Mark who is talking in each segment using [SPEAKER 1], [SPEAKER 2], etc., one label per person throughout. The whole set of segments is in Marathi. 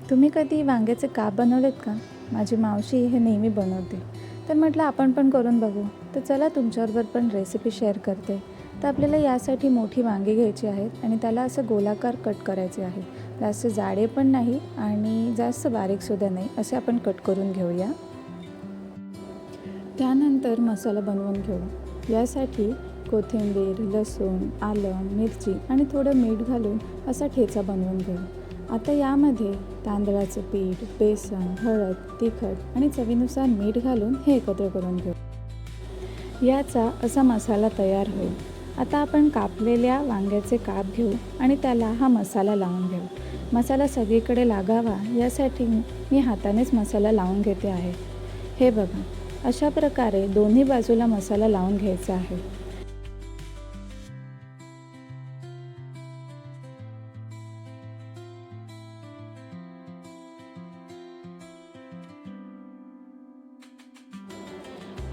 [SPEAKER 1] तुम्ही कधी वांग्याचे काप बनवलेत का? माझी मावशी हे नेहमी बनवते. तर म्हटलं आपण पण करून बघू. तर चला तुमच्याबरोबर पण रेसिपी शेअर करते. तर आपल्याला यासाठी मोठी वांगी घ्यायची आहेत आणि त्याला असं गोलाकार कट करायचे आहे. जास्त जाडे पण नाही आणि जास्त बारीकसुद्धा नाही, असे आपण कट करून घेऊया. त्यानंतर मसाला बनवून घेऊ. यासाठी कोथिंबीर, लसूण, आलं, मिरची आणि थोडं मीठ घालून असा ठेचा बनवून घेऊ. आता यामध्ये तांदळाचं पीठ, बेसन, हळद, तिखट आणि चवीनुसार मीठ घालून हे एकत्र करून घेऊ. याचा असा मसाला तयार होईल. आता आपण कापलेल्या वांग्याचे काप घेऊ आणि त्याला हा मसाला लावून घेऊ. मसाला सगळीकडे लागावा यासाठी मी हातानेच मसाला लावून घेते आहे. हे बघा, अशा प्रकारे दोन्ही बाजूला मसाला लावून घ्यायचा आहे.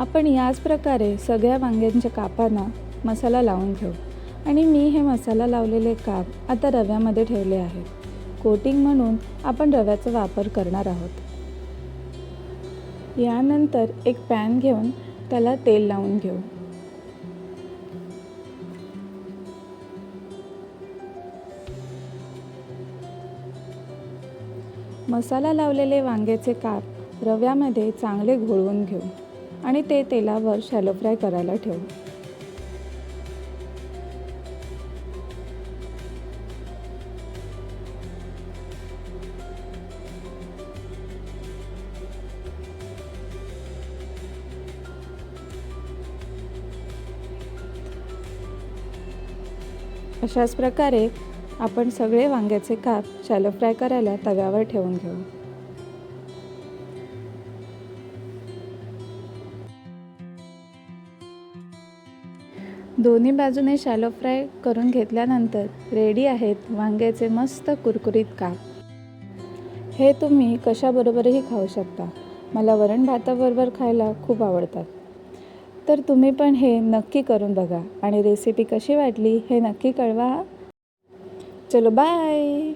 [SPEAKER 1] आपण याच प्रकारे सगळ्या वांग्यांच्या कापांना मसाला लावून घेऊ आणि मी हे मसाला लावलेले काप आता रव्यामध्ये ठेवले आहेत. कोटिंग म्हणून आपण रव्याचा वापर करणार आहोत. यानंतर एक पॅन घेऊन त्याला तेल लावून घेऊ. मसाला लावलेले वांग्याचे काप रव्यामध्ये चांगले घोळवून घेऊ आणि ते तेलावर शॅलो फ्राय करायला ठेवू. अशाच प्रकारे आपण सगळे वांग्याचे काप शॅलो फ्राय करायला तव्यावर ठेवून घेऊ. दोन्ही बाजूने शॅलो फ्राय करून घेतल्यानंतर रेडी आहेत वांग्याचे मस्त कुरकुरीत काप. हे तुम्ही कशाबरोबरही खाऊ शकता. मला वरण भाताबरोबर खायला खूप आवडतात. तर तुम्ही पण हे नक्की करून बघा आणि रेसिपी कशी वाटली हे नक्की कळवा. चलो बाय.